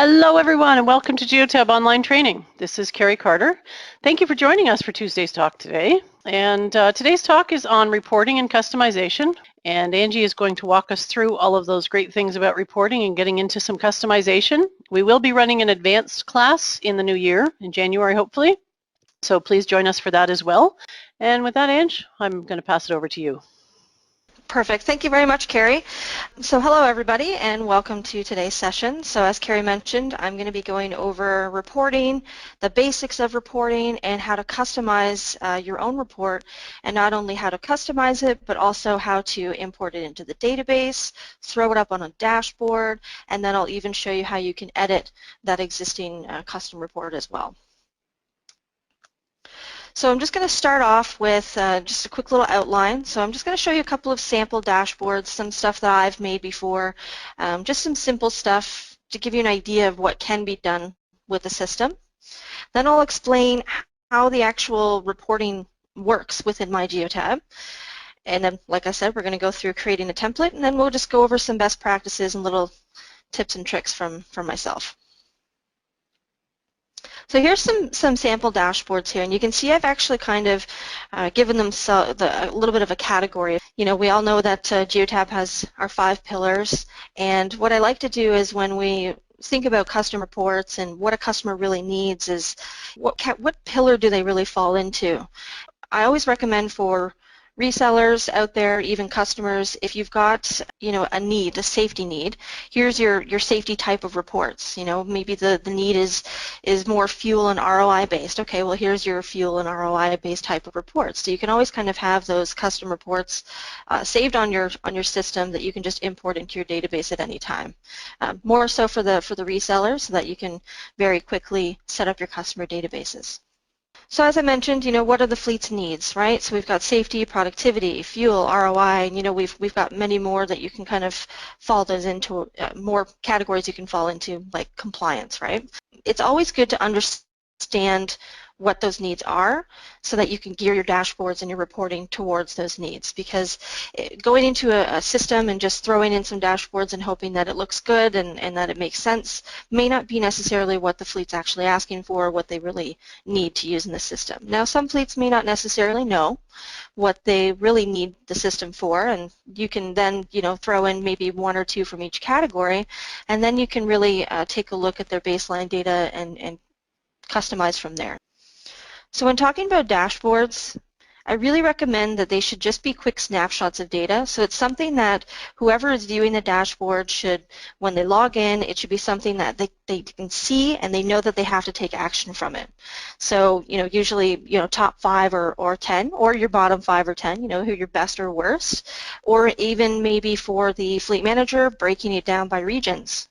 Hello everyone and welcome to Geotab online training. This is Carrie Carter. Thank you for joining us for Tuesday's talk today. And today's talk is on reporting and customization. And Angie is going to walk us through all of those great things about reporting and getting into some customization. We will be running an advanced class in the new year, in January hopefully. So please join us for that as well. And with that, Ange, I'm going to pass it over to you. Perfect. Thank you very much, Carrie. So hello, everybody, and welcome to today's session. So as Carrie mentioned, I'm going to be going over reporting, the basics of reporting, and how to customize your own report, and not only how to customize it, but also how to import it into the database, throw it up on a dashboard, and then I'll even show you how you can edit that existing custom report as well. So I'm just going to start off with just a quick little outline. So I'm just going to show you a couple of sample dashboards, some stuff that I've made before, just some simple stuff to give you an idea of what can be done with the system. Then I'll explain how the actual reporting works within my Geotab. And then, like I said, we're going to go through creating a template, and then we'll just go over some best practices and little tips and tricks from myself. So here's some sample dashboards here, and you can see I've actually kind of given them a little bit of a category. You know, we all know that Geotab has our 5 pillars, and what I like to do is when we think about custom reports and what a customer really needs is what pillar do they really fall into. I always recommend for resellers out there, even customers, if you've got, you know, a need, a safety need, here's your safety type of reports. You know, maybe the need is more fuel and ROI based. Okay, well here's your fuel and ROI based type of reports. So you can always kind of have those custom reports saved on your system that you can just import into your database at any time. More so for the resellers, so that you can very quickly set up your customer databases. So as I mentioned, you know, what are the fleet's needs, right? So we've got safety, productivity, fuel, ROI, and you know, we've got many more that you can kind of fall those into, more categories you can fall into, like compliance, right? It's always good to understand what those needs are so that you can gear your dashboards and your reporting towards those needs, because going into a system and just throwing in some dashboards and hoping that it looks good and that it makes sense may not be necessarily what the fleet's actually asking for, or what they really need to use in the system. Now, some fleets may not necessarily know what they really need the system for, and you can then, you know, throw in maybe 1 or 2 from each category, and then you can really take a look at their baseline data and customize from there. So when talking about dashboards, I really recommend that they should just be quick snapshots of data. So it's something that whoever is viewing the dashboard should, when they log in, it should be something that they can see and they know that they have to take action from it. So, you know, usually, you know, top 5 or 10, or your bottom 5 or 10, you know, who your best or worst, or even maybe for the fleet manager, breaking it down by regions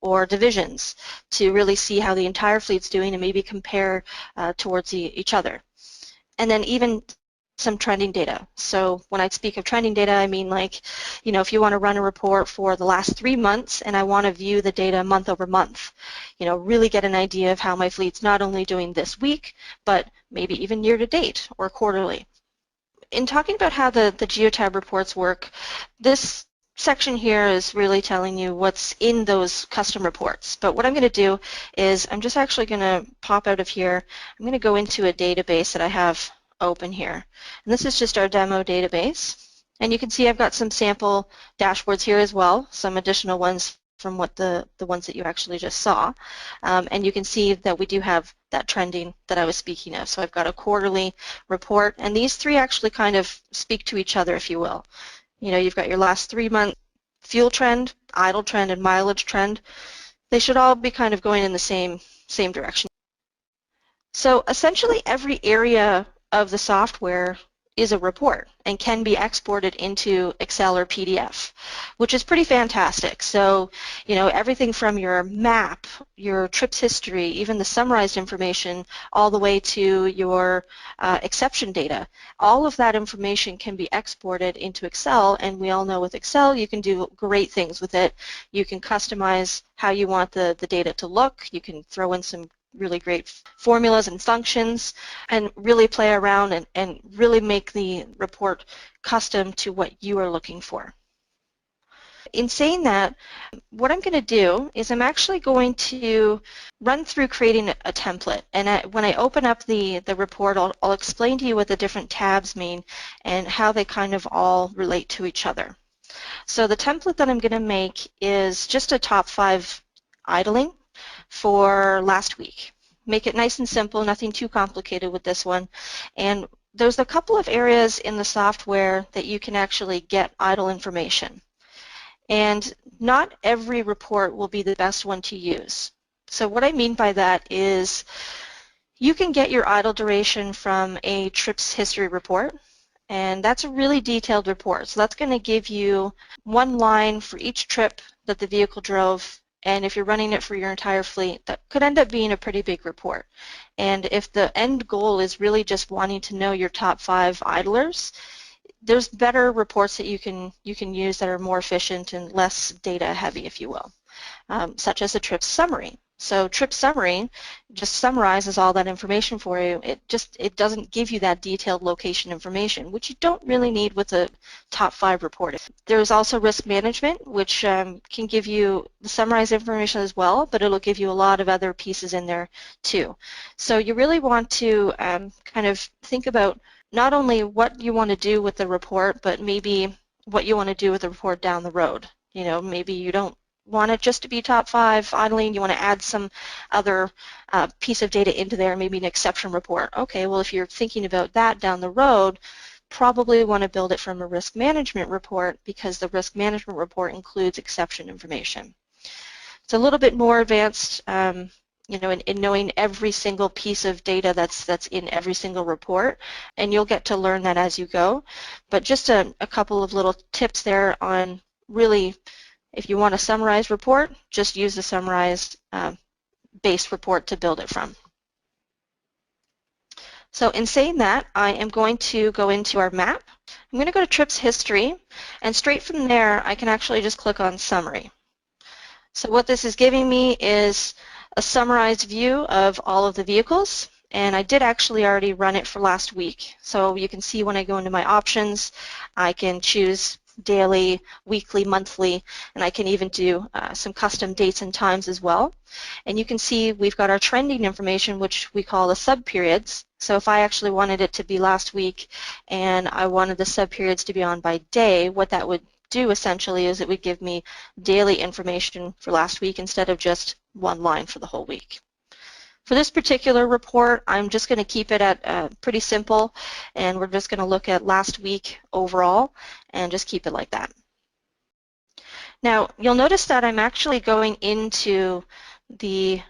or divisions to really see how the entire fleet's doing and maybe compare towards each other. And then even some trending data. So when I speak of trending data, I mean, like, you know, if you want to run a report for the last 3 months and I want to view the data month over month, you know, really get an idea of how my fleet's not only doing this week, but maybe even year to date or quarterly. In talking about how the Geotab reports work, this section here is really telling you what's in those custom reports. But what I'm going to do is I'm just actually going to pop out of here. I'm going to go into a database that I have open here. And this is just our demo database. And you can see I've got some sample dashboards here as well, some additional ones from what the ones that you actually just saw. And you can see that we do have that trending that I was speaking of. So I've got a quarterly report, and these 3 actually kind of speak to each other, if you will. You know, you've got your last 3 month fuel trend, idle trend, and mileage trend. They should all be kind of going in the same direction. So essentially every area of the software is a report and can be exported into Excel or PDF, which is pretty fantastic. So, you know, everything from your map, your trips history, even the summarized information, all the way to your exception data, all of that information can be exported into Excel, and we all know with Excel you can do great things with it. You can customize how you want the data to look. You can throw in some really great formulas and functions and really play around and really make the report custom to what you are looking for. in saying that, what I'm going to do is I'm actually going to run through creating a template. And when I open up the report, I'll explain to you what the different tabs mean and how they kind of all relate to each other. So the template that I'm going to make is just a top 5 idling for last week. Make it nice and simple, nothing too complicated with this one. And there's a couple of areas in the software that you can actually get idle information. And not every report will be the best one to use. So what I mean by that is you can get your idle duration from a trips history report, and that's a really detailed report. So that's going to give you one line for each trip that the vehicle drove, and if you're running it for your entire fleet, that could end up being a pretty big report. And if the end goal is really just wanting to know your top 5 idlers, there's better reports that you can use that are more efficient and less data heavy, if you will, such as a trip summary. So trip summary just summarizes all that information for you. It doesn't give you that detailed location information, which you don't really need with a top 5 report. There's also risk management, which can give you the summarized information as well, but it'll give you a lot of other pieces in there too. So you really want to kind of think about not only what you want to do with the report, but maybe what you want to do with the report down the road. You know, maybe you don't want it just to be top 5 idling, you want to add some other piece of data into there, maybe an exception report. Okay, well if you're thinking about that down the road, probably want to build it from a risk management report because the risk management report includes exception information. It's a little bit more advanced you know, in knowing every single piece of data that's in every single report, and you'll get to learn that as you go. But just a couple of little tips there on really, if you want a summarized report, just use the summarized base report to build it from. So in saying that, I am going to go into our map. I'm going to go to trips history, and straight from there I can actually just click on summary. So what this is giving me is a summarized view of all of the vehicles, and I did actually already run it for last week. So you can see when I go into my options, I can choose daily, weekly, monthly, and I can even do some custom dates and times as well. And you can see we've got our trending information, which we call the sub-periods. So if I actually wanted it to be last week and I wanted the sub-periods to be on by day, what that would do essentially is it would give me daily information for last week instead of just one line for the whole week. For this particular report, I'm just going to keep it at pretty simple, and we're just going to look at last week overall and just keep it like that. Now, you'll notice that I'm actually going into the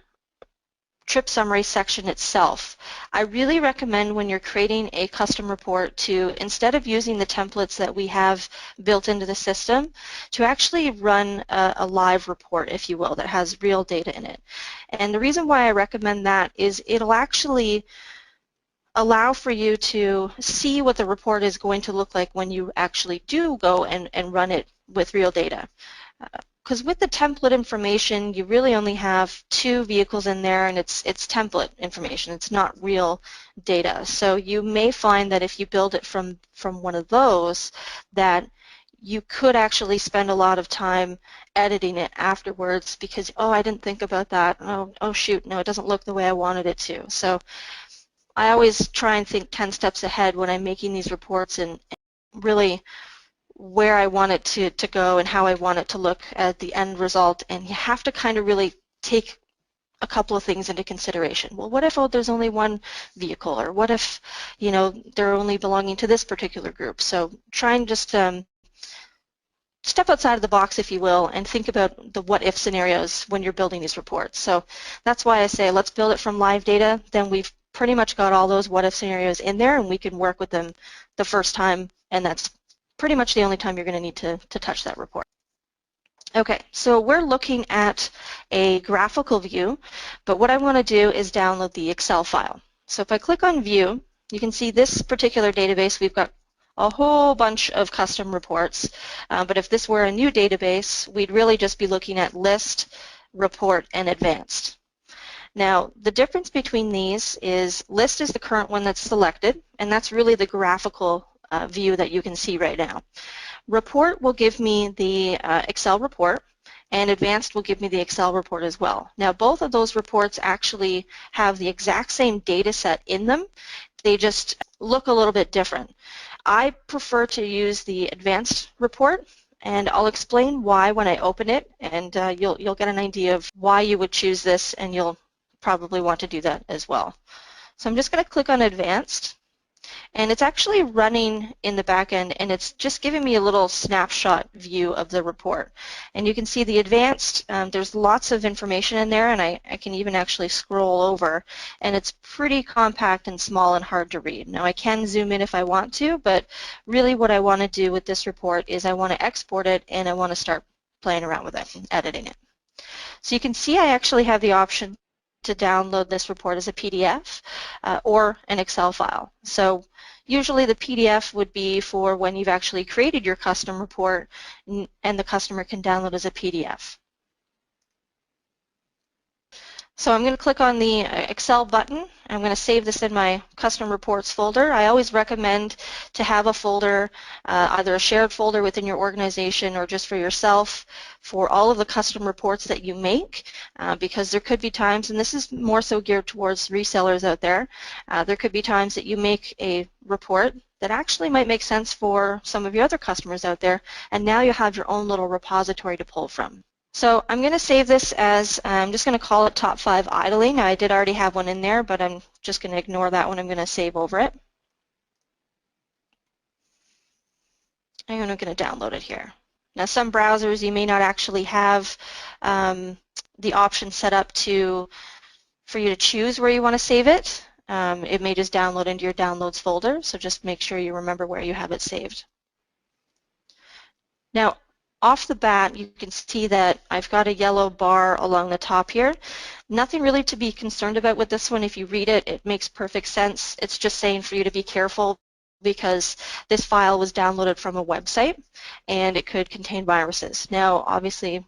trip summary section itself. I really recommend when you're creating a custom report to, instead of using the templates that we have built into the system, to actually run a live report, if you will, that has real data in it. And the reason why I recommend that is it'll actually allow for you to see what the report is going to look like when you actually do go and run it with real data. Because with the template information, you really only have 2 vehicles in there, and it's template information. It's not real data. So you may find that if you build it from one of those, that you could actually spend a lot of time editing it afterwards because, oh, I didn't think about that. Oh shoot, no, it doesn't look the way I wanted it to. So I always try and think 10 steps ahead when I'm making these reports and really where I want it to go and how I want it to look at the end result, and you have to kind of really take a couple of things into consideration. Well, what if there's only one vehicle, or what if, you know, they're only belonging to this particular group? So try and just step outside of the box, if you will, and think about the what-if scenarios when you're building these reports. So that's why I say let's build it from live data. Then we've pretty much got all those what-if scenarios in there, and we can work with them the first time, and that's pretty much the only time you're going to need to touch that report. Okay, so we're looking at a graphical view, but what I want to do is download the Excel file. So if I click on View, you can see this particular database, we've got a whole bunch of custom reports, but if this were a new database, we'd really just be looking at List, Report, and Advanced. Now, the difference between these is List is the current one that's selected, and that's really the graphical view that you can see right now. Report will give me the Excel report, and Advanced will give me the Excel report as well. Now, both of those reports actually have the exact same data set in them. They just look a little bit different. I prefer to use the Advanced report, and I'll explain why when I open it, and you'll get an idea of why you would choose this, and you'll probably want to do that as well. So I'm just going to click on Advanced. And it's actually running in the back end, and it's just giving me a little snapshot view of the report. And you can see the advanced, there's lots of information in there, and I can even actually scroll over, and it's pretty compact and small and hard to read. Now I can zoom in if I want to, but really what I want to do with this report is I want to export it, and I want to start playing around with it and editing it. So you can see I actually have the option to download this report as a PDF or an Excel file. So usually the PDF would be for when you've actually created your custom report and the customer can download as a PDF. So I'm going to click on the Excel button. I'm going to save this in my custom reports folder. I always recommend to have a folder, either a shared folder within your organization or just for yourself, for all of the custom reports that you make, because there could be times, and this is more so geared towards resellers out there, there could be times that you make a report that actually might make sense for some of your other customers out there, and now you have your own little repository to pull from. So I'm going to save this as, I'm just going to call it Top 5 Idling. Now I did already have one in there, but I'm just going to ignore that one. I'm going to save over it. And I'm going to download it here. Now some browsers you may not actually have the option set up for you to choose where you want to save it. It may just download into your downloads folder, so just make sure you remember where you have it saved. Now, off the bat, you can see that I've got a yellow bar along the top here. Nothing really to be concerned about with this one. If you read it, it makes perfect sense. It's just saying for you to be careful because this file was downloaded from a website and it could contain viruses. Now, obviously,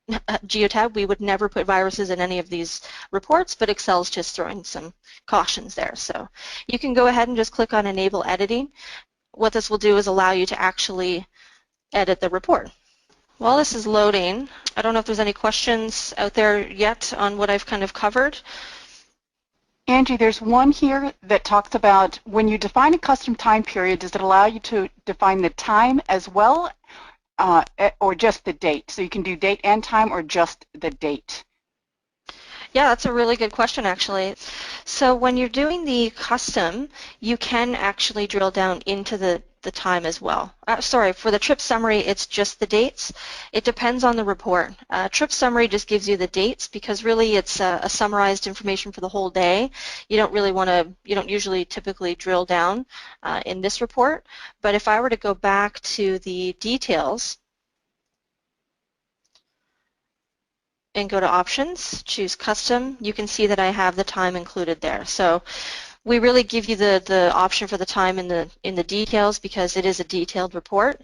Geotab, we would never put viruses in any of these reports, but Excel's just throwing some cautions there. So you can go ahead and just click on Enable Editing. What this will do is allow you to actually edit the report. While this is loading, I don't know if there's any questions out there yet on what I've kind of covered. Angie, there's one here that talks about when you define a custom time period, does it allow you to define the time as well or just the date? So you can do date and time or just the date? Yeah, that's a really good question, actually. So when you're doing the custom, you can actually drill down into the time as well. Sorry, for the trip summary, it's just the dates. It depends on the report. Trip summary just gives you the dates because really it's a summarized information for the whole day. You don't really want to, you don't usually typically drill down in this report. But if I were to go back to the details, and go to Options, choose Custom, you can see that I have the time included there. So we really give you the option for the time in the details because it is a detailed report.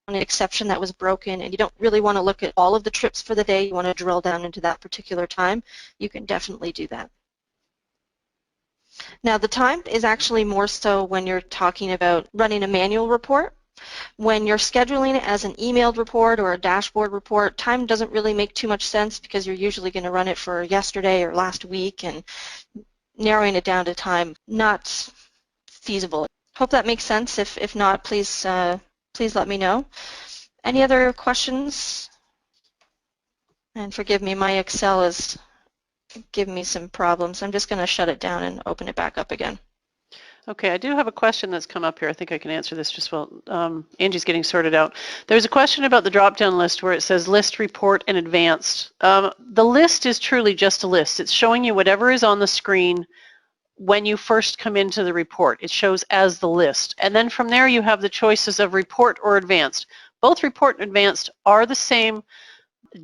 An exception that was broken and you don't really want to look at all of the trips for the day, you want to drill down into that particular time, you can definitely do that. Now the time is actually more so when you're talking about running a manual report. When you're scheduling it as an emailed report or a dashboard report, time doesn't really make too much sense because you're usually going to run it for yesterday or last week, and narrowing it down to time, not feasible. Hope that makes sense. If not, please let me know. Any other questions? And forgive me, my Excel is giving me some problems. I'm just going to shut it down and open it back up again. Okay, I do have a question that's come up here. I think I can answer this just while Angie's getting sorted out. There's a question about the drop-down list where it says list, report, and advanced. The list is truly just a list. It's showing you whatever is on the screen when you first come into the report. It shows as the list. And then from there you have the choices of report or advanced. Both report and advanced are the same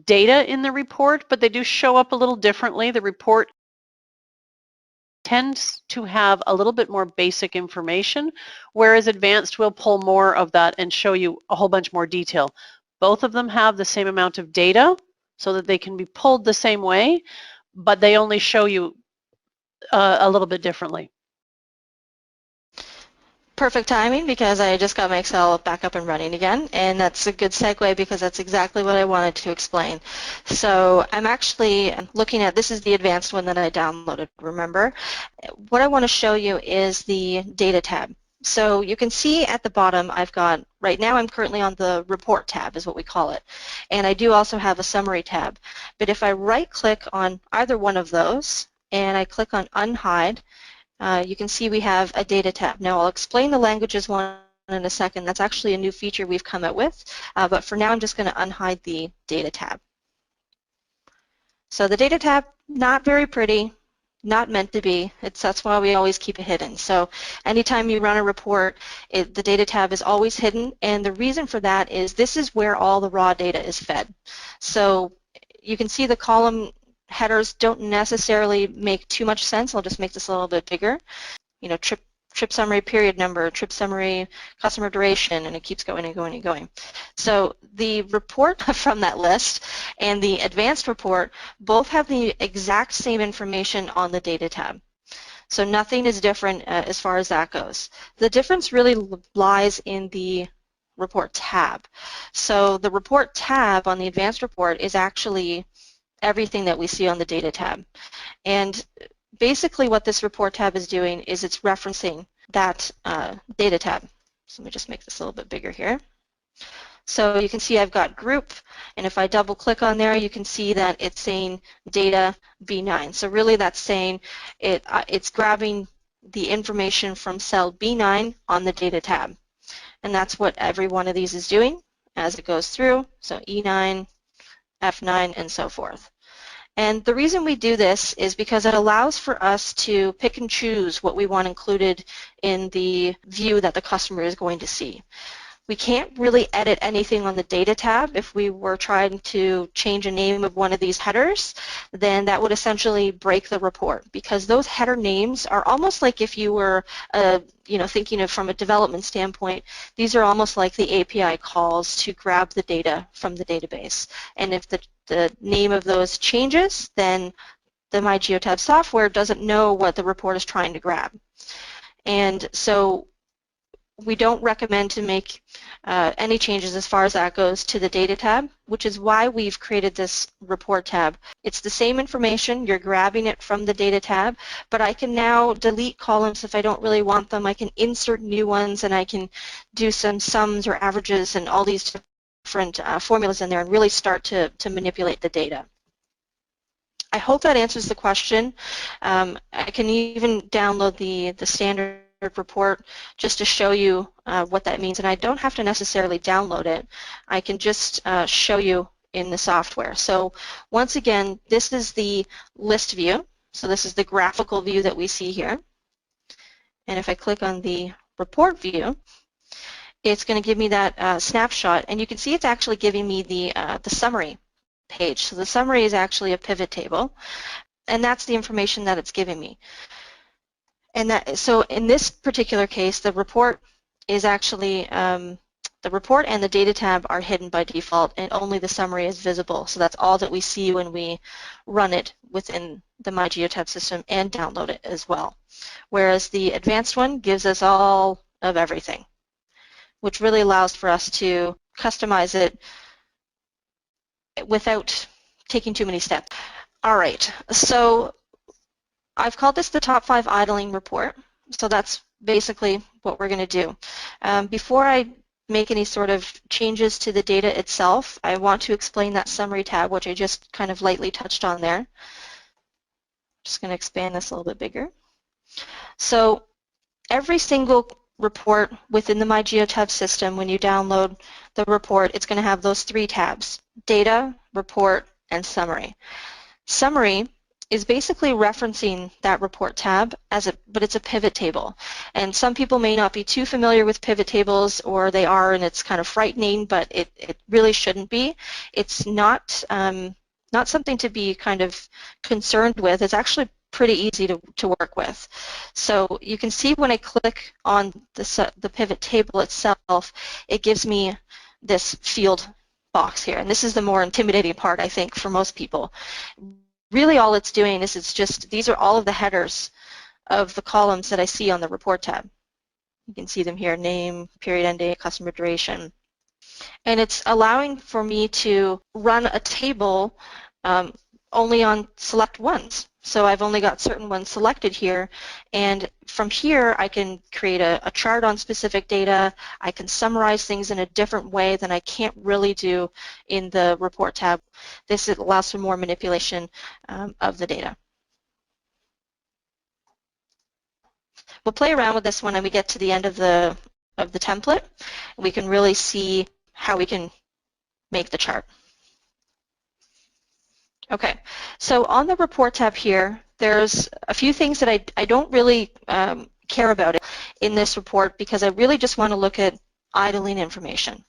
data in the report, but they do show up a little differently. The report tends to have a little bit more basic information, whereas advanced will pull more of that and show you a whole bunch more detail. Both of them have the same amount of data so that they can be pulled the same way, but they only show you a little bit differently. Perfect timing, because I just got my Excel back up and running again, and that's a good segue because that's exactly what I wanted to explain. So I'm actually looking at, this is the advanced one that I downloaded, remember? What I want to show you is the data tab. So you can see at the bottom I've got, right now I'm currently on the report tab is what we call it, and I do also have a summary tab. But if I right click on either one of those and I click on unhide, you can see we have a data tab. Now I'll explain the languages one in a second. That's actually a new feature we've come up with, but for now I'm just going to unhide the data tab. So the data tab, not very pretty, not meant to be. That's why we always keep it hidden. So anytime you run a report, the data tab is always hidden, and the reason for that is this is where all the raw data is fed. So you can see the column headers don't necessarily make too much sense. I'll just make this a little bit bigger. You know, trip summary period number, trip summary customer duration, and it keeps going and going and going. So the report from that list and the advanced report both have the exact same information on the data tab. So nothing is different as far as that goes. The difference really lies in the report tab. So the report tab on the advanced report is actually everything that we see on the data tab. And basically what this report tab is doing is it's referencing that data tab. So let me just make this a little bit bigger here. So you can see I've got group, and if I double click on there, you can see that it's saying data B9. So really that's saying it's grabbing the information from cell B9 on the data tab. And that's what every one of these is doing as it goes through. So E9, F9, and so forth. And the reason we do this is because it allows for us to pick and choose what we want included in the view that the customer is going to see. We can't really edit anything on the data tab. If we were trying to change a name of one of these headers, then that would essentially break the report, because those header names are almost like, if you were thinking of from a development standpoint, these are almost like the API calls to grab the data from the database. And if the name of those changes, then the MyGeotab software doesn't know what the report is trying to grab. And so we don't recommend to make any changes as far as that goes to the data tab, which is why we've created this report tab. It's the same information, you're grabbing it from the data tab, but I can now delete columns if I don't really want them. I can insert new ones, and I can do some sums or averages and all these different formulas in there and really start to manipulate the data. I hope that answers the question. I can even download the standard report just to show you what that means, and I don't have to necessarily download it. I can just show you in the software. So once again, this is the list view. So this is the graphical view that we see here. And if I click on the report view, it's going to give me that snapshot, and you can see it's actually giving me the summary page. So the summary is actually a pivot table, and that's the information that it's giving me. And so in this particular case, the report is actually, the report and the data tab are hidden by default, and only the summary is visible. So that's all that we see when we run it within the MyGeotab system and download it as well. Whereas the advanced one gives us all of everything, which really allows for us to customize it without taking too many steps. All right, so I've called this the top 5 idling report. So that's basically what we're going to do. Before I make any sort of changes to the data itself, I want to explain that summary tab, which I just kind of lightly touched on there. Just going to expand this a little bit bigger. So every single report within the MyGeotab system, when you download the report, it's going to have those 3 tabs: data, report, and summary. Summary is basically referencing that report tab, but it's a pivot table. And some people may not be too familiar with pivot tables, or they are, and it's kind of frightening, but it really shouldn't be. It's not something to be kind of concerned with. It's actually pretty easy to work with. So you can see when I click on the pivot table itself, it gives me this field box here. And this is the more intimidating part, I think, for most people. Really all it's doing is these are all of the headers of the columns that I see on the report tab. You can see them here, name, period end date, customer duration. And it's allowing for me to run a table only on select ones. So I've only got certain ones selected here, and from here I can create a chart on specific data. I can summarize things in a different way than I can't really do in the report tab. This allows for more manipulation of the data. We'll play around with this one and we get to the end of the template. We can really see how we can make the chart. Okay, so on the report tab here, there's a few things that I don't really care about in this report because I really just want to look at idling information.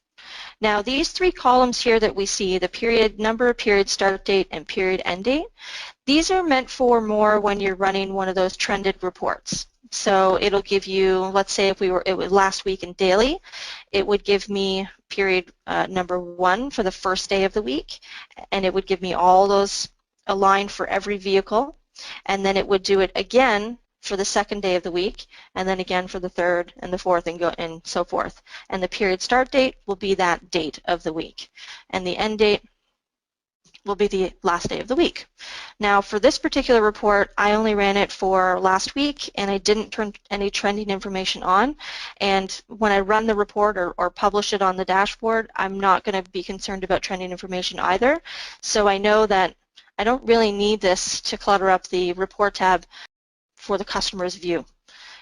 Now these three columns here that we see, the period, number of period start date and period end date, these are meant for more when you're running one of those trended reports. So it'll give you, let's say if it was last week in daily, it would give me period number 1 for the first day of the week, and it would give me all those aligned for every vehicle, and then it would do it again for the second day of the week, and then again for the third and the fourth and so forth. And the period start date will be that date of the week, and the end date will be the last day of the week. Now for this particular report, I only ran it for last week and I didn't turn any trending information on, and when I run the report or publish it on the dashboard, I'm not going to be concerned about trending information either. So I know that I don't really need this to clutter up the report tab for the customer's view.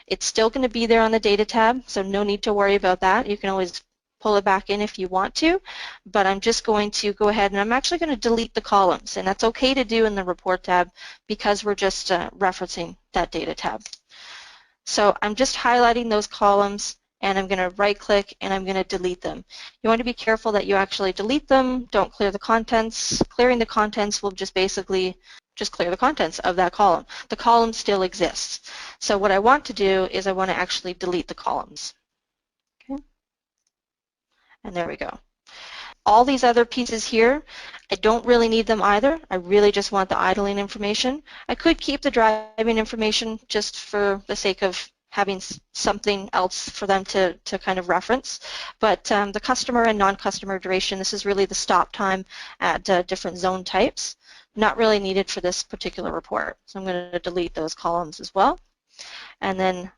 It's still going to be there on the data tab, so no need to worry about that. You can always pull it back in if you want to, but I'm just going to go ahead and I'm actually going to delete the columns, and that's okay to do in the report tab because we're just referencing that data tab. So I'm just highlighting those columns and I'm going to right click and I'm going to delete them. You want to be careful that you actually delete them, don't clear the contents. Clearing the contents will just basically just clear the contents of that column. The column still exists. So what I want to do is I want to actually delete the columns. Okay. And there we go. All these other pieces here, I don't really need them either. I really just want the idling information. I could keep the driving information just for the sake of having something else for them to kind of reference. But the customer and non-customer duration, this is really the stop time at different zone types. Not really needed for this particular report. So I'm going to delete those columns as well. And then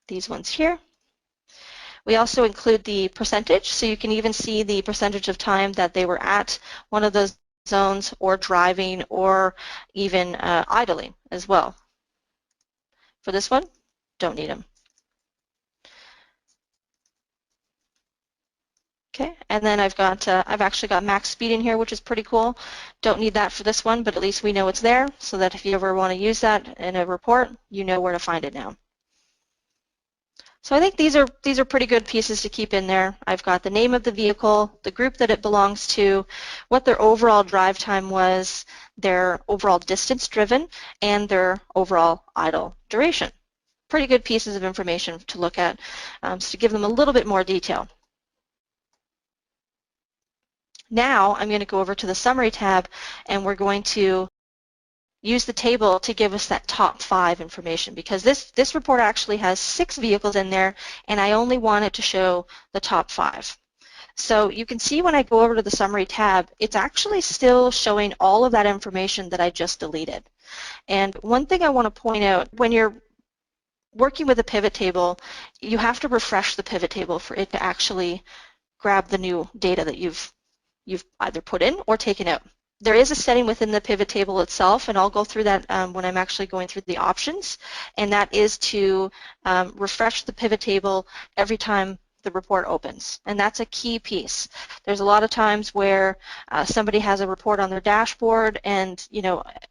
these ones here. We also include the percentage, so you can even see the percentage of time that they were at one of those zones or driving or even idling as well. For this one, don't need them. Okay, and then I've actually got max speed in here, which is pretty cool. Don't need that for this one, but at least we know it's there so that if you ever want to use that in a report, you know where to find it now. So I think these are pretty good pieces to keep in there. I've got the name of the vehicle, the group that it belongs to, what their overall drive time was, their overall distance driven, and their overall idle duration. Pretty good pieces of information to look at, so to give them a little bit more detail. Now I'm going to go over to the Summary tab, and we're going to use the table to give us that top 5 information, because this report actually has 6 vehicles in there and I only want it to show the top 5. So you can see when I go over to the Summary tab, it's actually still showing all of that information that I just deleted. And one thing I want to point out, when you're working with a pivot table, you have to refresh the pivot table for it to actually grab the new data that you've either put in or taken out. There is a setting within the pivot table itself, and I'll go through that when I'm actually going through the options, and that is to refresh the pivot table every time the report opens, and that's a key piece. There's a lot of times where somebody has a report on their dashboard and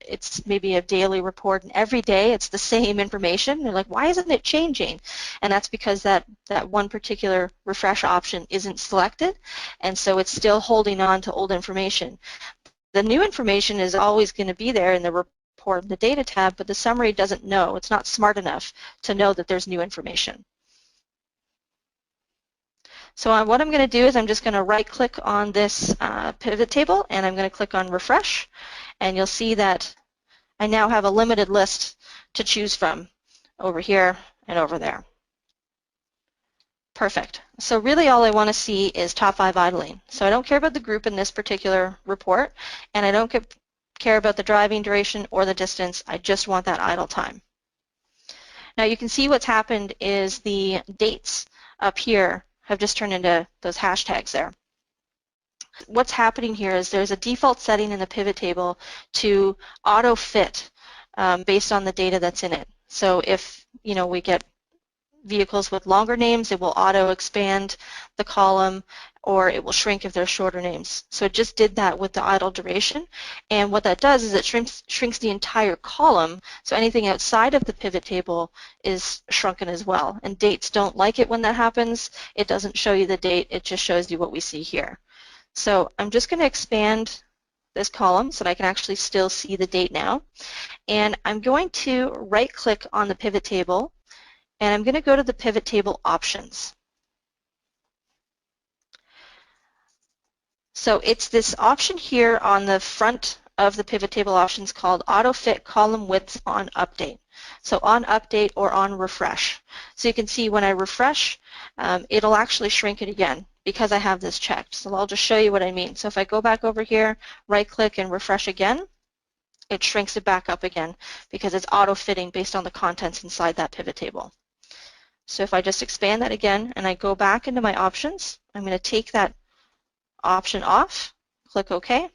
it's maybe a daily report and every day it's the same information. They're like, why isn't it changing? And that's because that one particular refresh option isn't selected, and so it's still holding on to old information. The new information is always going to be there in the report, the data tab, but the summary doesn't know. It's not smart enough to know that there's new information. So what I'm going to do is I'm just going to right-click on this pivot table, and I'm going to click on Refresh, and you'll see that I now have a limited list to choose from over here, and over there. Perfect. So really all I want to see is top 5 idling. So I don't care about the group in this particular report, and I don't care about the driving duration or the distance. I just want that idle time. Now you can see what's happened is the dates up here have just turned into those hashtags there. What's happening here is there's a default setting in the pivot table to auto-fit based on the data that's in it. So if we get vehicles with longer names, it will auto-expand the column, or it will shrink if they're shorter names. So it just did that with the idle duration, and what that does is it shrinks the entire column, so anything outside of the pivot table is shrunken as well. And dates don't like it when that happens. It doesn't show you the date, it just shows you what we see here. So I'm just going to expand this column so that I can actually still see the date now, and I'm going to right-click on the pivot table, and I'm going to go to the pivot table options. So it's this option here on the front of the pivot table options called Auto Fit Column Width on Update. So on update or on refresh. So you can see when I refresh, it'll actually shrink it again because I have this checked. So I'll just show you what I mean. So if I go back over here, right-click and refresh again, it shrinks it back up again because it's auto-fitting based on the contents inside that pivot table. So if I just expand that again and I go back into my options, I'm going to take that option off, click OK,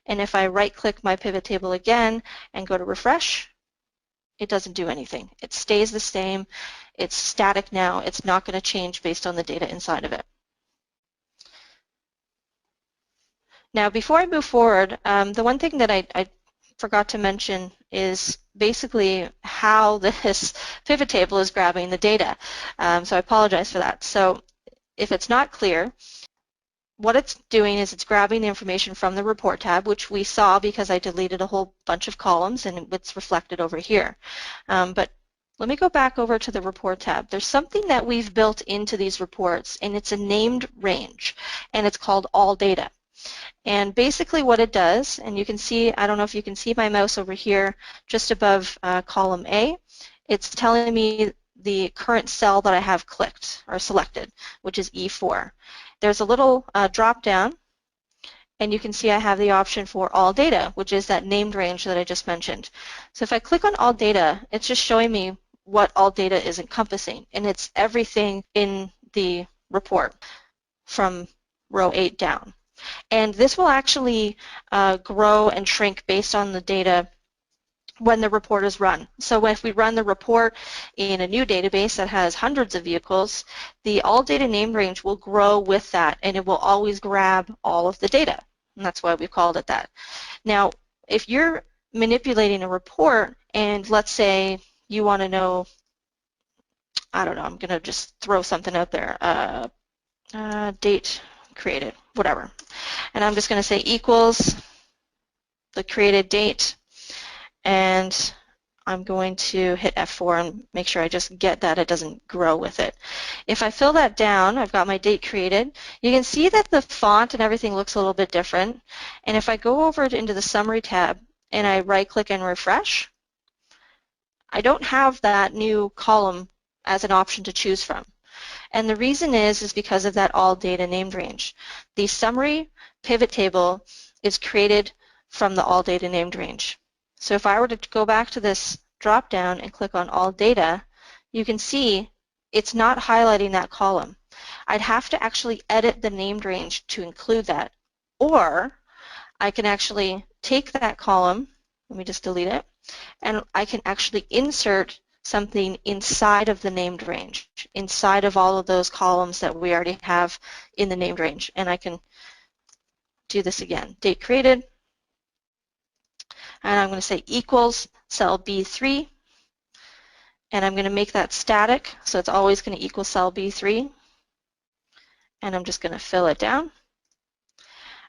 and if I right-click my pivot table again and go to refresh, it doesn't do anything. It stays the same. It's static now. It's not going to change based on the data inside of it. Now before I move forward, the one thing that I forgot to mention is basically how this pivot table is grabbing the data. So I apologize for that. So if it's not clear, what it's doing is it's grabbing the information from the report tab, which we saw because I deleted a whole bunch of columns and it's reflected over here. But let me go back over to the report tab. There's something that we've built into these reports, and it's a named range, and it's called all data. And basically what it does, and you can see, I don't know if you can see my mouse over here just above column A, it's telling me the current cell that I have clicked or selected, which is E4. There's a little drop down, and you can see I have the option for all data, which is that named range that I just mentioned. So if I click on all data, it's just showing me what all data is encompassing, and it's everything in the report from row 8 down. And this will actually grow and shrink based on the data when the report is run. So if we run the report in a new database that has hundreds of vehicles, the all data named range will grow with that, and it will always grab all of the data. And that's why we've called it that. Now, if you're manipulating a report, and let's say you want to know, I don't know, I'm going to just throw something out there, date created, whatever. And I'm just going to say equals the created date, and I'm going to hit F4 and make sure I just get that it doesn't grow with it. If I fill that down, I've got my date created. You can see that the font and everything looks a little bit different. And if I go over into the Summary tab and I right-click and refresh, I don't have that new column as an option to choose from. And the reason is because of that all data named range. The Summary pivot table is created from the all data named range. So if I were to go back to this drop down and click on all data, you can see it's not highlighting that column. I'd have to actually edit the named range to include that, or I can actually take that column, let me just delete it, and I can actually insert something inside of the named range, inside of all of those columns that we already have in the named range. And I can do this again. Date created, and I'm going to say equals cell B3, and I'm going to make that static, so it's always going to equal cell B3, and I'm just going to fill it down.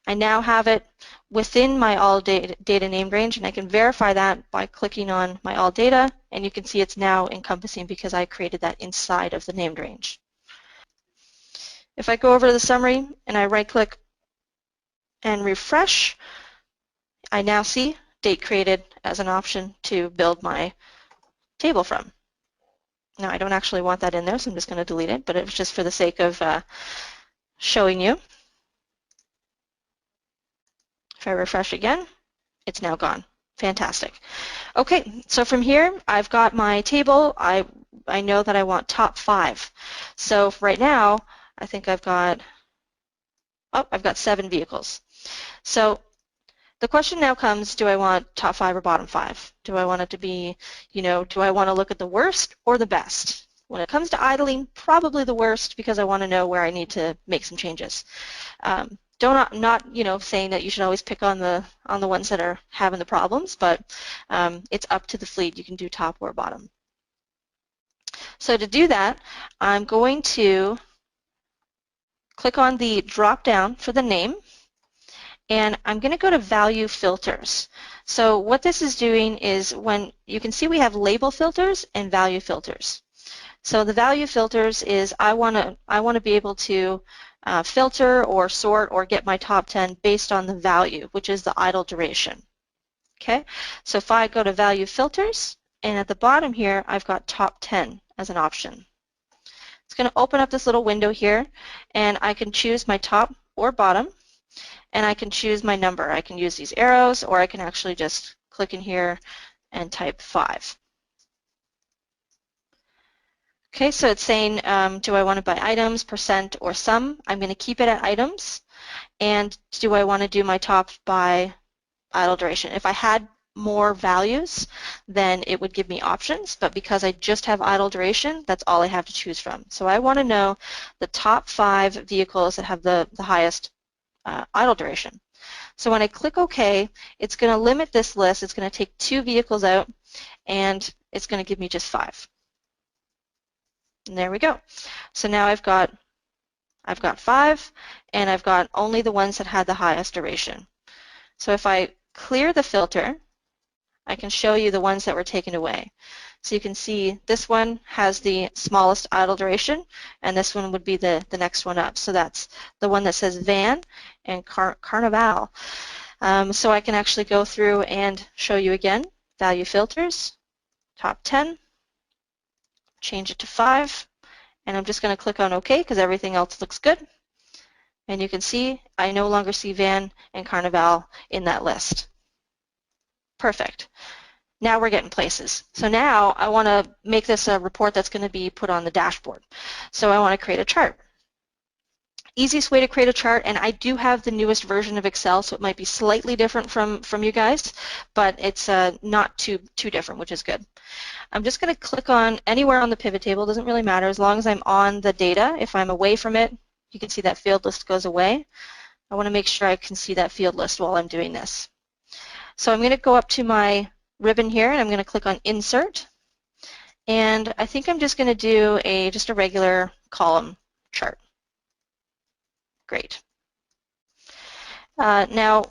I now have it within my all data named range, and I can verify that by clicking on my all data, and you can see it's now encompassing because I created that inside of the named range. If I go over to the summary and I right-click and refresh, I now see date created as an option to build my table from. Now I don't actually want that in there, so I'm just going to delete it, but it was just for the sake of showing you. If I refresh again, it's now gone. Fantastic. Okay, so from here, I've got my table. I know that I want top 5. So right now, I think I've got 7 vehicles. So the question now comes, do I want top 5 or bottom 5? Do I want it to be, do I want to look at the worst or the best? When it comes to idling, probably the worst, because I want to know where I need to make some changes. Not saying that you should always pick on the ones that are having the problems, but it's up to the fleet. You can do top or bottom. So to do that, I'm going to click on the drop down for the name, and I'm going to go to value filters. So what this is doing is, when you can see we have label filters and value filters. So the value filters is I want to be able to filter or sort or get my top 10 based on the value, which is the idle duration. Okay, so if I go to value filters, and at the bottom here I've got top 10 as an option. It's going to open up this little window here, and I can choose my top or bottom, and I can choose my number. I can use these arrows, or I can actually just click in here and type 5. Okay, so it's saying, do I want to buy items, percent, or sum? I'm going to keep it at items. And do I want to do my top by idle duration? If I had more values, then it would give me options, but because I just have idle duration, that's all I have to choose from. So I want to know the top 5 vehicles that have the highest idle duration. So when I click OK, it's going to limit this list. It's going to take 2 vehicles out, and it's going to give me just 5. And there we go. So now I've got 5, and I've got only the ones that had the highest duration. So if I clear the filter, I can show you the ones that were taken away. So you can see this one has the smallest idle duration, and this one would be the next one up. So that's the one that says van and Carnival. So I can actually go through and show you again, value filters, top 10, change it to 5, and I'm just going to click on OK because everything else looks good. And you can see I no longer see van and Carnival in that list. Perfect. Now we're getting places. So now I want to make this a report that's going to be put on the dashboard. So I want to create a chart. Easiest way to create a chart, and I do have the newest version of Excel, so it might be slightly different from you guys, but it's not too different, which is good. I'm just going to click on anywhere on the pivot table. It doesn't really matter as long as I'm on the data. If I'm away from it, you can see that field list goes away. I want to make sure I can see that field list while I'm doing this. So I'm going to go up to my ribbon here, and I'm going to click on Insert. And I think I'm just going to do just a regular column chart. Great. Now,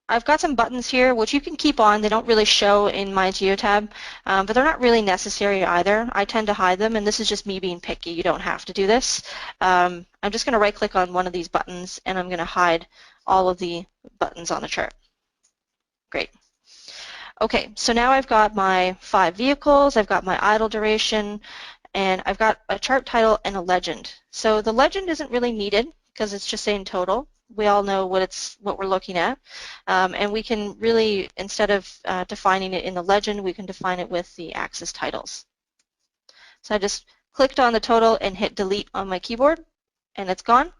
I've got some buttons here which you can keep on. They don't really show in my Geotab, but they're not really necessary either. I tend to hide them, and this is just me being picky. You don't have to do this. I'm just going to right-click on one of these buttons, and I'm going to hide all of the buttons on the chart. Great. Okay, so now I've got my 5 vehicles, I've got my idle duration, and I've got a chart title and a legend. So the legend isn't really needed because it's just saying total. We all know what we're looking at, and we can really, instead of defining it in the legend, we can define it with the axis titles. So I just clicked on the total and hit delete on my keyboard, and it's gone.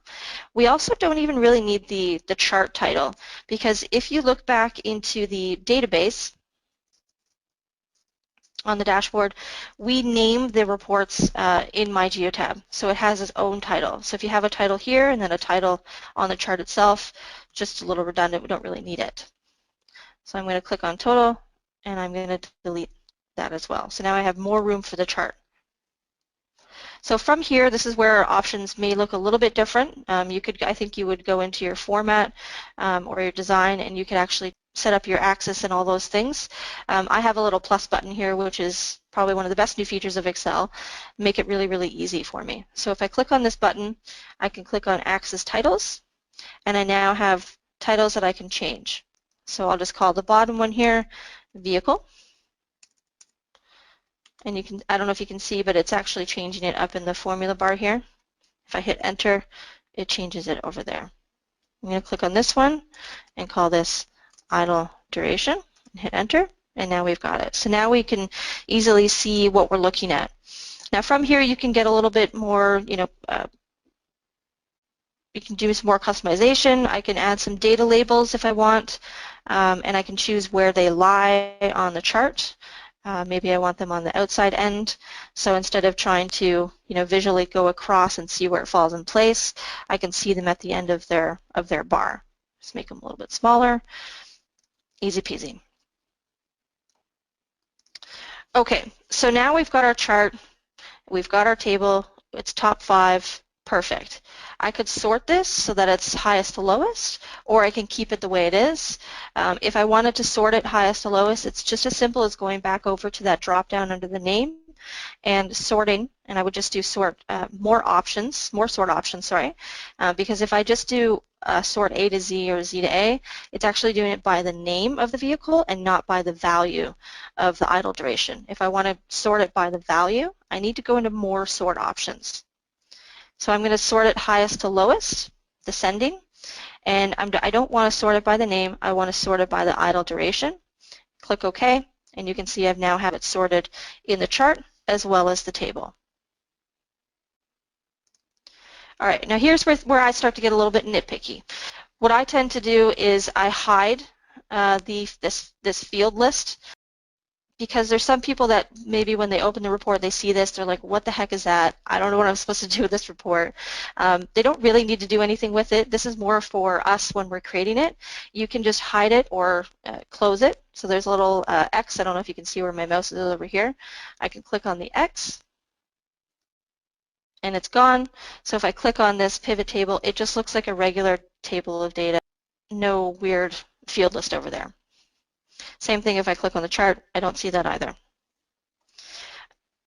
We also don't even really need the chart title, because if you look back into the database on the dashboard, we name the reports in my Geotab, so it has its own title. So if you have a title here and then a title on the chart itself, just a little redundant, we don't really need it. So I'm going to click on total, and I'm going to delete that as well. So now I have more room for the chart. So from here, this is where our options may look a little bit different. I think you would go into your format or your design, and you could actually set up your axis and all those things. I have a little plus button here, which is probably one of the best new features of Excel. Make it really, really easy for me. So if I click on this button, I can click on axis titles, and I now have titles that I can change. So I'll just call the bottom one here vehicle, And you can, I don't know if you can see, but it's actually changing it up in the formula bar here. If I hit enter, it changes it over there. I'm going to click on this one and call this idle duration and hit enter, and now we've got it. So now we can easily see what we're looking at. Now from here you can get a little bit more, you can do some more customization. I can add some data labels if I want, and I can choose where they lie on the chart. Maybe I want them on the outside end. So instead of trying to, visually go across and see where it falls in place, I can see them at the end of their bar. Just make them a little bit smaller. Easy peasy. Okay, so now we've got our chart. We've got our table. It's top 5. Perfect. I could sort this so that it's highest to lowest, or I can keep it the way it is. If I wanted to sort it highest to lowest, it's just as simple as going back over to that drop down under the name and sorting, and I would just do sort more sort options, sorry, because if I just do sort A to Z or Z to A, it's actually doing it by the name of the vehicle and not by the value of the idle duration. If I want to sort it by the value, I need to go into more sort options. So I'm going to sort it highest to lowest, descending, and I don't want to sort it by the name, I want to sort it by the idle duration. Click OK, and you can see I've now have it sorted in the chart as well as the table. All right, now here's where I start to get a little bit nitpicky. What I tend to do is I hide this field list, because there's some people that maybe when they open the report they see this, they're like, what the heck is that? I don't know what I'm supposed to do with this report. They don't really need to do anything with it. This is more for us when we're creating it. You can just hide it or close it. So there's a little X. I don't know if you can see where my mouse is over here. I can click on the X and it's gone. So if I click on this pivot table, it just looks like a regular table of data. No weird field list over there. Same thing if I click on the chart, I don't see that either.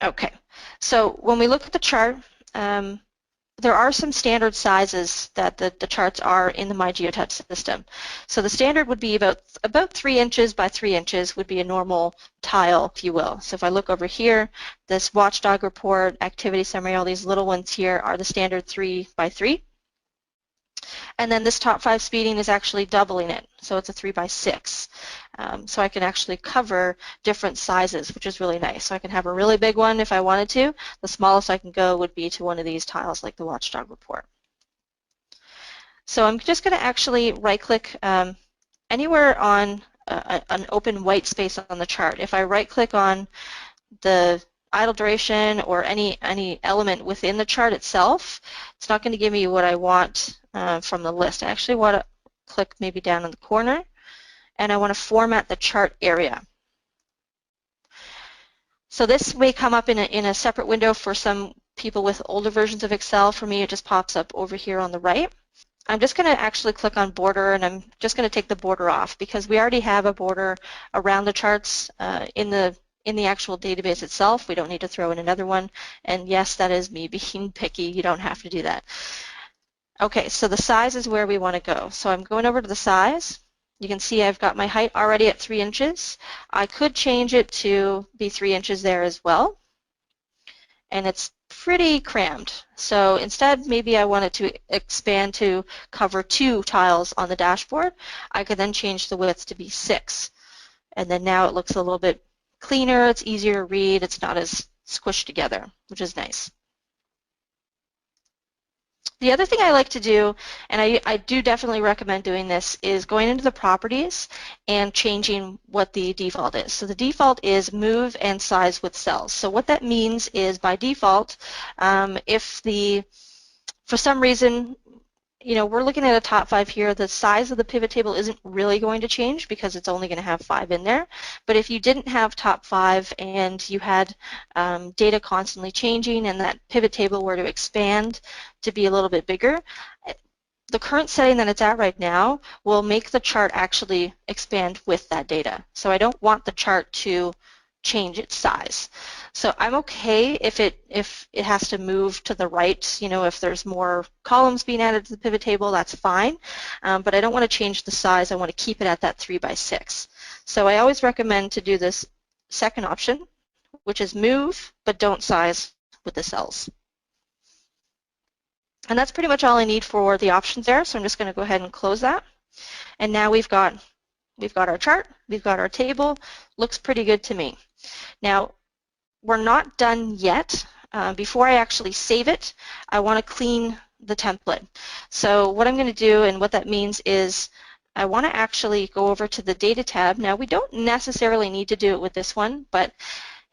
Okay, so when we look at the chart, there are some standard sizes that the charts are in the My Geotab system. So the standard would be about 3 inches by 3 inches would be a normal tile, if you will. So if I look over here, this watchdog report, activity summary, all these little ones here are the standard 3 by 3. And then this top 5 speeding is actually doubling it, so it's a 3 by 6. So I can actually cover different sizes, which is really nice. So I can have a really big one if I wanted to. The smallest I can go would be to one of these tiles like the watchdog report. So I'm just going to actually right-click anywhere on an open white space on the chart. If I right-click on the idle duration or any element within the chart itself, it's not going to give me what I want from the list. I actually want to click maybe down in the corner, and I want to format the chart area. So this may come up in a separate window for some people with older versions of Excel. For me, it just pops up over here on the right. I'm just going to actually click on border, and I'm just going to take the border off because we already have a border around the charts in the actual database itself. We don't need to throw in another one. And yes, that is me being picky. You don't have to do that. Okay, so the size is where we want to go. So I'm going over to the size. You can see I've got my height already at 3 inches. I could change it to be 3 inches there as well. And it's pretty crammed. So instead, maybe I want it to expand to cover 2 tiles on the dashboard. I could then change the width to be 6. And then now it looks a little bit cleaner, it's easier to read, it's not as squished together, which is nice. The other thing I like to do, and I do definitely recommend doing this, is going into the properties and changing what the default is. So the default is move and size with cells. So what that means is by default, for some reason, we're looking at a top 5 here. The size of the pivot table isn't really going to change because it's only going to have 5 in there. But if you didn't have top 5 and you had data constantly changing and that pivot table were to expand to be a little bit bigger, the current setting that it's at right now will make the chart actually expand with that data. So I don't want the chart to change its size. So I'm okay if it has to move to the right, if there's more columns being added to the pivot table, that's fine. But I don't want to change the size. I want to keep it at that 3 by 6. So I always recommend to do this second option, which is move, but don't size with the cells. And that's pretty much all I need for the options there, so I'm just going to go ahead and close that. And now we've got our chart, we've got our table, looks pretty good to me. Now, we're not done yet. Before I actually save it, I want to clean the template. So what I'm going to do, and what that means is I want to actually go over to the Data tab. Now, we don't necessarily need to do it with this one,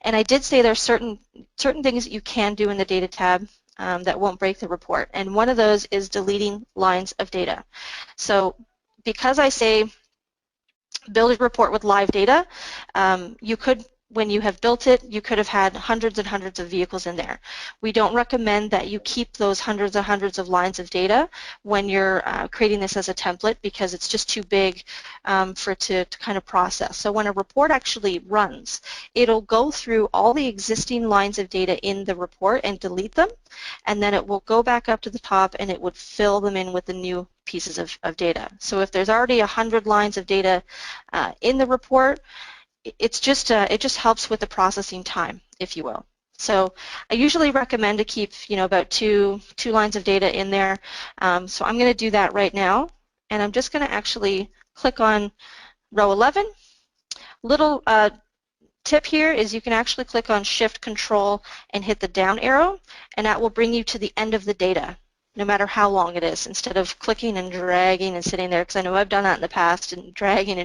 and I did say there's certain things that you can do in the Data tab that won't break the report, and one of those is deleting lines of data. So because I say build a report with live data, you could, when you have built it, you could have had hundreds and hundreds of vehicles in there. We don't recommend that you keep those hundreds and hundreds of lines of data when you're creating this as a template, because it's just too big for it to kind of process. So when a report actually runs, it'll go through all the existing lines of data in the report and delete them, and then it will go back up to the top and it would fill them in with the new pieces of data. So if there's already 100 lines of data in the report, it just helps with the processing time, if you will. So I usually recommend to keep, about two lines of data in there. So I'm going to do that right now, and I'm just going to actually click on row 11. Little tip here is you can actually click on Shift Control and hit the down arrow, and that will bring you to the end of the data, no matter how long it is, instead of clicking and dragging and sitting there, because I know I've done that in the past, and dragging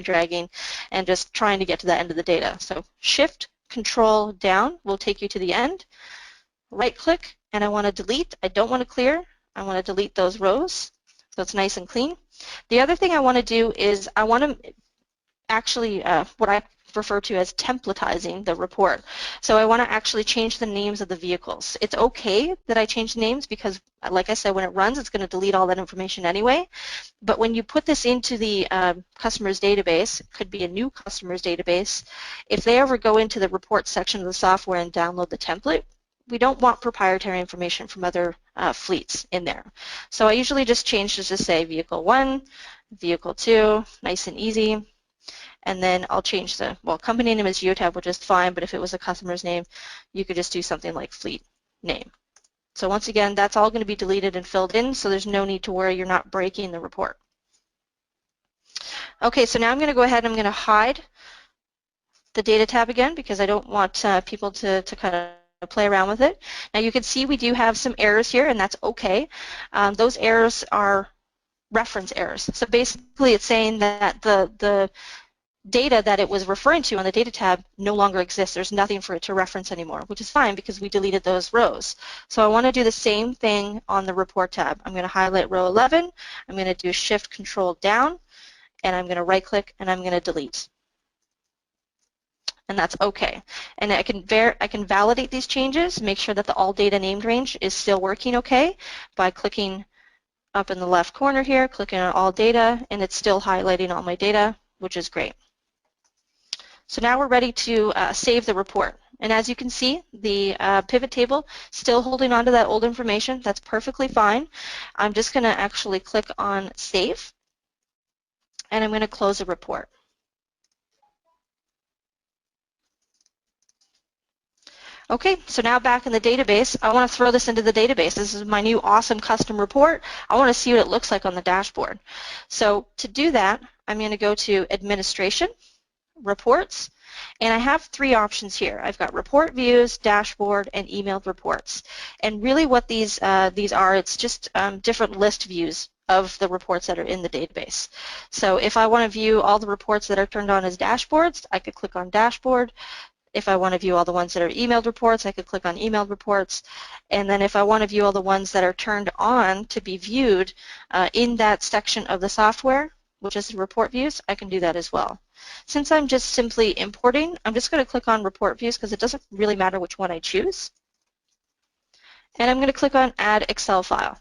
and just trying to get to the end of the data. So Shift Control down will take you to the end. Right click, and I want to delete. I don't want to clear. I want to delete those rows so it's nice and clean. The other thing I want to do is I want to actually what I refer to as templatizing the report. So I want to actually change the names of the vehicles. It's okay that I change the names because, like I said, when it runs, it's going to delete all that information anyway. But when you put this into the customer's database, it could be a new customer's database, if they ever go into the report section of the software and download the template, we don't want proprietary information from other fleets in there. So I usually just change to just say vehicle 1, vehicle 2, nice and easy. And then I'll change the, company name is Geotab, which is fine, but if it was a customer's name, you could just do something like fleet name. So once again, that's all going to be deleted and filled in, so there's no need to worry you're not breaking the report. Okay, so now I'm going to go ahead and I'm going to hide the Data tab again because I don't want people to kind of play around with it. Now you can see we do have some errors here, and that's okay. Those errors are reference errors. So basically it's saying that the data that it was referring to on the Data tab no longer exists. There's nothing for it to reference anymore, which is fine because we deleted those rows. So I want to do the same thing on the Report tab. I'm going to highlight row 11. I'm going to do Shift Control down, and I'm going to right click and I'm going to delete. And that's okay. And I can validate these changes, make sure that the all data named range is still working okay by clicking up in the left corner here, clicking on all data, and it's still highlighting all my data, which is great. So now we're ready to save the report. And as you can see, the pivot table still holding on to that old information. That's perfectly fine. I'm just going to actually click on Save, and I'm going to close the report. Okay, so now back in the database, I want to throw this into the database. This is my new awesome custom report. I want to see what it looks like on the dashboard. So to do that, I'm going to go to Administration, Reports, and I have three options here. I've got report views, dashboard, and emailed reports. And really what these are, it's just different list views of the reports that are in the database. So if I want to view all the reports that are turned on as dashboards, I could click on Dashboard. If I want to view all the ones that are emailed reports, I could click on Emailed Reports. And then if I want to view all the ones that are turned on to be viewed in that section of the software, which is the report views, I can do that as well. Since I'm just simply importing, I'm just going to click on report views because it doesn't really matter which one I choose. And I'm going to click on Add Excel File.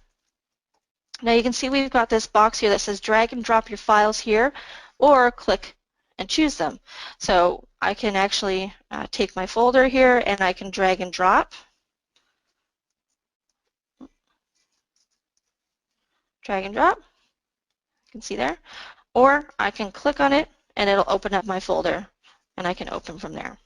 Now you can see we've got this box here that says drag and drop your files here, or click and choose them. So I can actually take my folder here and I can drag and drop. Drag and drop. You can see there. Or I can click on it and it'll open up my folder and I can open from there.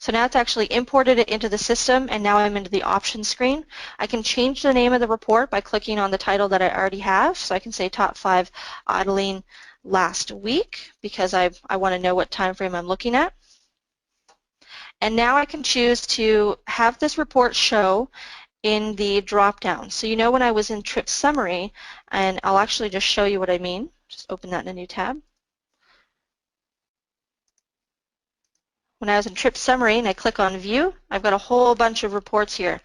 So now it's actually imported it into the system, and now I'm into the options screen. I can change the name of the report by clicking on the title that I already have. So I can say top 5 idling last week because I want to know what time frame I'm looking at. And now I can choose to have this report show in the drop-down. So you know when I was in trip summary, and I'll actually just show you what I mean. Just open that in a new tab. When I was in trip summary and I click on view, I've got a whole bunch of reports here.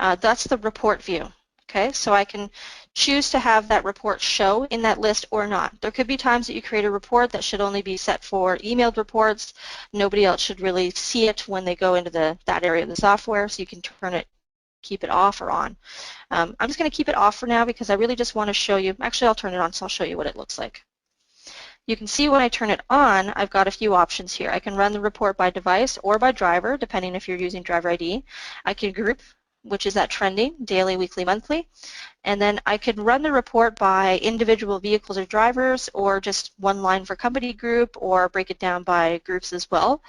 That's the report view. Okay, so I can choose to have that report show in that list or not. There could be times that you create a report that should only be set for emailed reports. Nobody else should really see it when they go into that area of the software, so you can turn it, keep it off or on. I'm just going to keep it off for now because I really just want to show you. Actually, I'll turn it on, so I'll show you what it looks like. You can see when I turn it on, I've got a few options here. I can run the report by device or by driver, depending if you're using driver ID. I can group, which is that trending, daily, weekly, monthly. And then I could run the report by individual vehicles or drivers, or just one line for company group, or break it down by groups as well.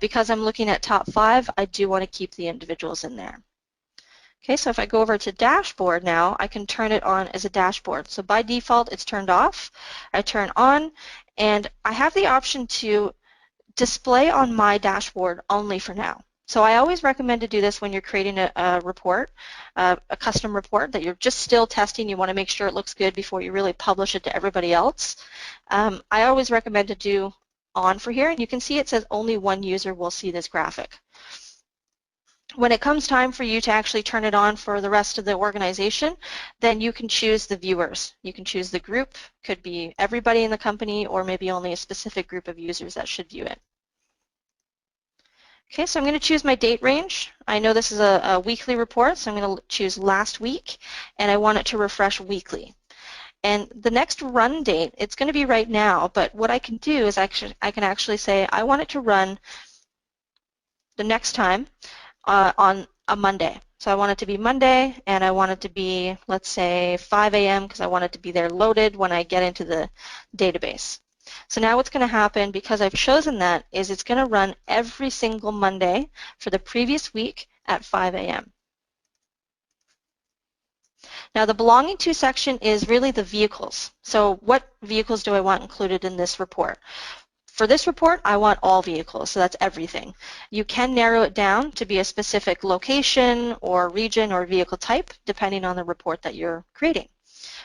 Because I'm looking at top 5, I do want to keep the individuals in there. Okay, so if I go over to dashboard now, I can turn it on as a dashboard. So by default, it's turned off. I turn on, and I have the option to display on my dashboard only for now. So I always recommend to do this when you're creating a report, a custom report that you're just still testing. You want to make sure it looks good before you really publish it to everybody else. I always recommend to do on for here, and you can see it says only one user will see this graphic. When it comes time for you to actually turn it on for the rest of the organization, then you can choose the viewers. You can choose the group, could be everybody in the company, or maybe only a specific group of users that should view it. Okay, so I'm going to choose my date range. I know this is a weekly report, so I'm going to choose last week, and I want it to refresh weekly. And the next run date, it's going to be right now, but what I can do is I can actually say I want it to run the next time on a Monday. So I want it to be Monday, and I want it to be, let's say, 5 a.m. because I want it to be there loaded when I get into the database. So now what's going to happen, because I've chosen that, is it's going to run every single Monday for the previous week at 5 a.m. Now the belonging to section is really the vehicles. So what vehicles do I want included in this report? For this report, I want all vehicles, so that's everything. You can narrow it down to be a specific location or region or vehicle type, depending on the report that you're creating.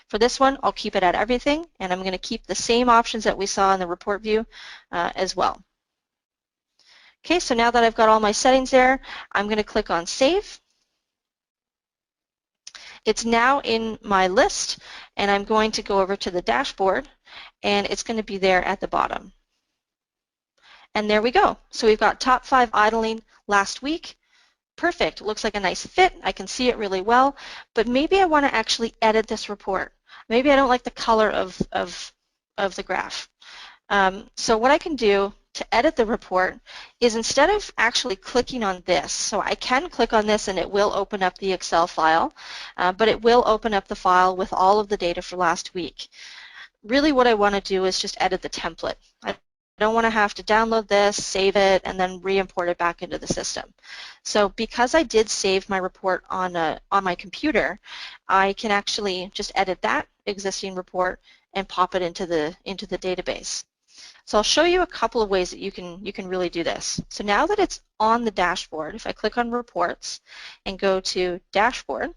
For this one, I'll keep it at everything, and I'm going to keep the same options that we saw in the report view as well. Okay, so now that I've got all my settings there, I'm going to click on Save. It's now in my list, and I'm going to go over to the dashboard, and it's going to be there at the bottom. And there we go. So we've got top 5 idling last week. Perfect. It looks like a nice fit. I can see it really well. But maybe I want to actually edit this report. Maybe I don't like the color of the graph. So what I can do to edit the report is, instead of actually clicking on this, so I can click on this and it will open up the Excel file, but it will open up the file with all of the data for last week. Really what I want to do is just edit the template. I don't want to have to download this, save it, and then re-import it back into the system. So because I did save my report on my computer, I can actually just edit that existing report and pop it into the database. So I'll show you a couple of ways that you can really do this. So now that it's on the dashboard, if I click on Reports and go to Dashboard,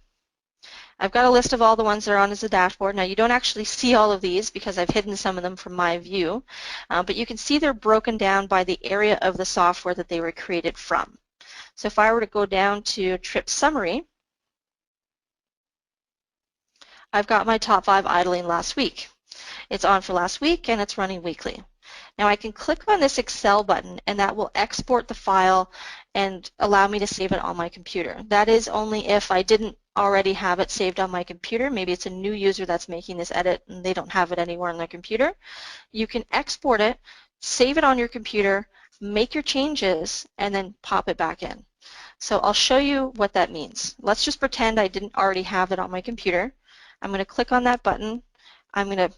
I've got a list of all the ones that are on as a dashboard. Now you don't actually see all of these because I've hidden some of them from my view, but you can see they're broken down by the area of the software that they were created from. So if I were to go down to Trip Summary, I've got my top 5 idling last week. It's on for last week and it's running weekly. Now I can click on this Excel button and that will export the file and allow me to save it on my computer. That is only if I didn't already have it saved on my computer. Maybe it's a new user that's making this edit and they don't have it anywhere on their computer. You can export it, save it on your computer, make your changes, and then pop it back in. So I'll show you what that means. Let's just pretend I didn't already have it on my computer. I'm going to click on that button. I'm going to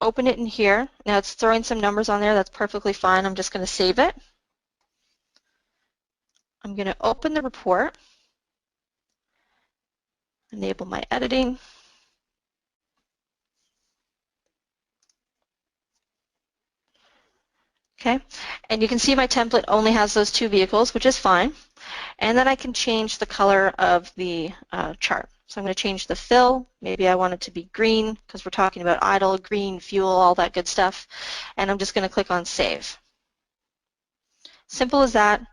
open it in here. Now it's throwing some numbers on there. That's perfectly fine. I'm just going to save it. I'm going to open the report, enable my editing. Okay, and you can see my template only has those 2 vehicles, which is fine. And then I can change the color of the chart. So I'm going to change the fill. Maybe I want it to be green because we're talking about idle, green, fuel, all that good stuff. And I'm just going to click on Save. Simple as that.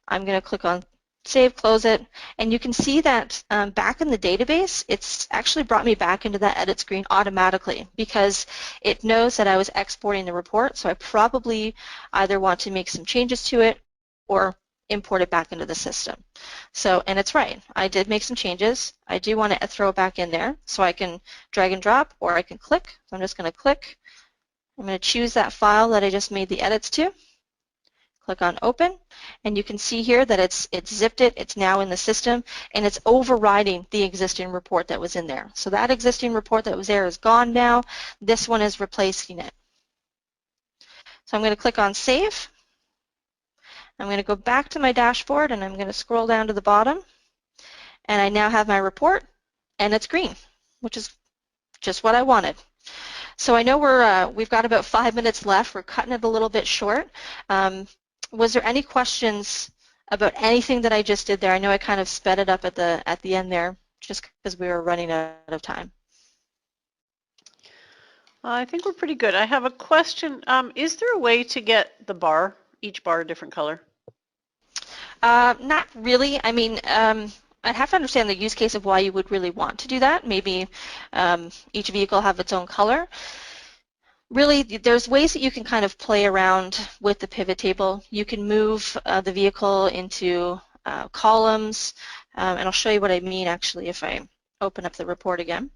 I'm going to click on Save, close it, and you can see that back in the database, it's actually brought me back into that edit screen automatically because it knows that I was exporting the report, so I probably either want to make some changes to it or import it back into the system. So, and it's right, I did make some changes. I do want to throw it back in there, so I can drag and drop or I can click. So I'm just going to click. I'm going to choose that file that I just made the edits to. Click on Open, and you can see here that it's zipped it, it's now in the system, and it's overriding the existing report that was in there. So that existing report that was there is gone now. This one is replacing it. So I'm going to click on Save. I'm going to go back to my dashboard, and I'm going to scroll down to the bottom, and I now have my report, and it's green, which is just what I wanted. So I know we've got about 5 minutes left. We're cutting it a little bit short. Was there any questions about anything that I just did there? I know I kind of sped it up at the end there just because we were running out of time. I think we're pretty good. I have a question. Is there a way to get each bar a different color? Not really. I mean, I'd have to understand the use case of why you would really want to do that. Maybe each vehicle have its own color. Really, there's ways that you can kind of play around with the pivot table. You can move the vehicle into columns, and I'll show you what I mean actually if I open up the report again.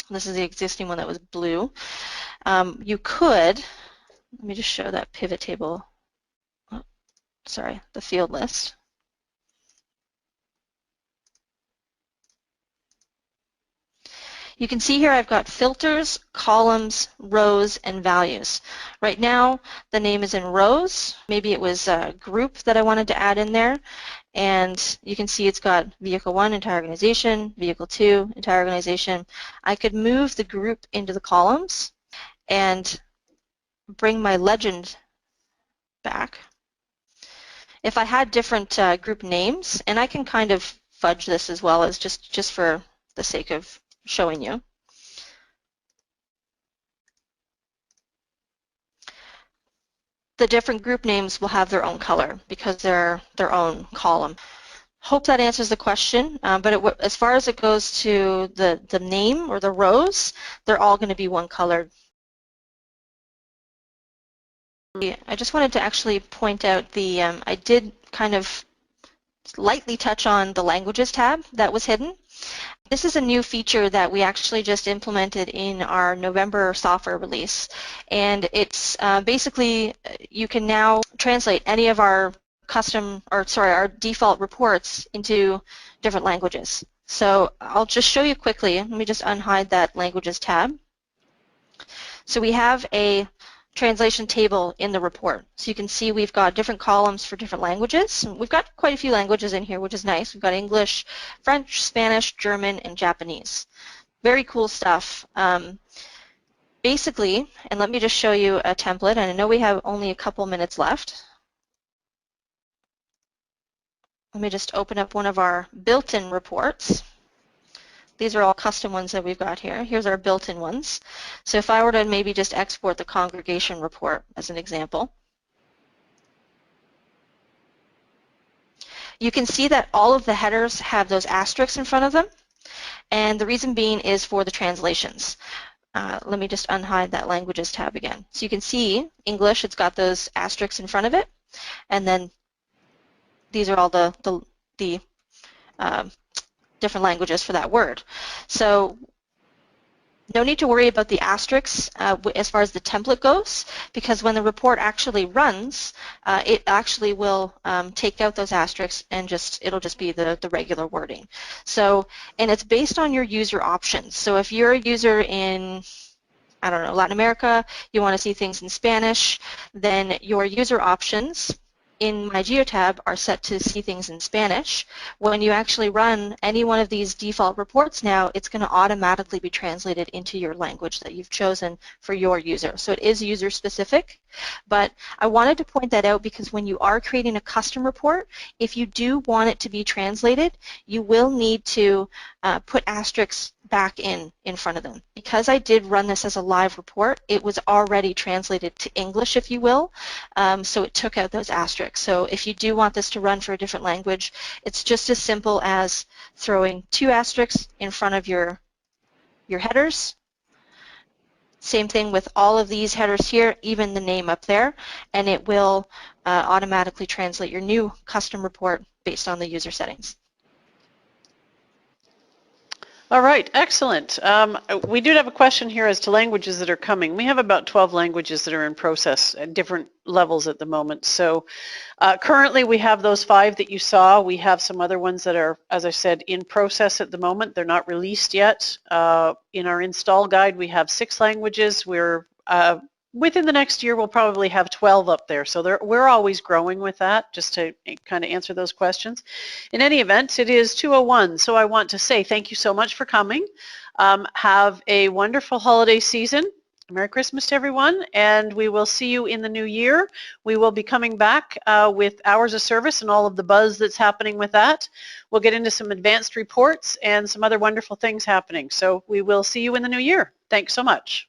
This is the existing one that was blue. You could, let me just show that pivot table, oh, sorry, the field list. You can see here I've got filters, columns, rows, and values. Right now the name is in rows. Maybe it was a group that I wanted to add in there. And you can see it's got vehicle 1, entire organization, vehicle 2, entire organization. I could move the group into the columns and bring my legend back. If I had different group names, and I can kind of fudge this as well as just for the sake of showing you. The different group names will have their own color because they're their own column. Hope that answers the question, but as far as it goes to the name or the rows, they're all going to be one color. I just wanted to actually point out I did kind of lightly touch on the languages tab that was hidden. This is a new feature that we actually just implemented in our November software release, and it's basically you can now translate any of our our default reports into different languages. So I'll just show you quickly. Let me just unhide that languages tab. So we have a translation table in the report. So you can see we've got different columns for different languages. We've got quite a few languages in here, which is nice. We've got English, French, Spanish, German, and Japanese. Very cool stuff. Basically, and let me just show you a template, and I know we have only a couple minutes left. Let me just open up one of our built-in reports. These are all custom ones that we've got here. Here's our built-in ones. So if I were to maybe just export the congregation report as an example, you can see that all of the headers have those asterisks in front of them, and the reason being is for the translations. Let me just unhide that languages tab again. So you can see English, it's got those asterisks in front of it, and then these are all the different languages for that word. So no need to worry about the asterisks as far as the template goes, because when the report actually runs, it actually will take out those asterisks and it'll just be the regular wording. So, and it's based on your user options. So if you're a user in, I don't know, Latin America, you want to see things in Spanish, then your user options in my Geotab are set to see things in Spanish. When you actually run any one of these default reports now, it's going to automatically be translated into your language that you've chosen for your user. So it is user specific, but I wanted to point that out because when you are creating a custom report, if you do want it to be translated, you will need to put asterisks back in front of them. Because I did run this as a live report, it was already translated to English, if you will, so it took out those asterisks. So if you do want this to run for a different language, it's just as simple as throwing 2 asterisks in front of your headers. Same thing with all of these headers here, even the name up there, and it will automatically translate your new custom report based on the user settings. All right, excellent. We do have a question here as to languages that are coming. We have about 12 languages that are in process at different levels at the moment. So currently we have those 5 that you saw. We have some other ones that are, as I said, in process at the moment. They're not released yet. In our install guide, we have 6 languages. We're within the next year, we'll probably have 12 up there. So we're always growing with that, just to kind of answer those questions. In any event, it is 2:01, so I want to say thank you so much for coming. Have a wonderful holiday season. Merry Christmas to everyone, and we will see you in the new year. We will be coming back with hours of service and all of the buzz that's happening with that. We'll get into some advanced reports and some other wonderful things happening. So we will see you in the new year. Thanks so much.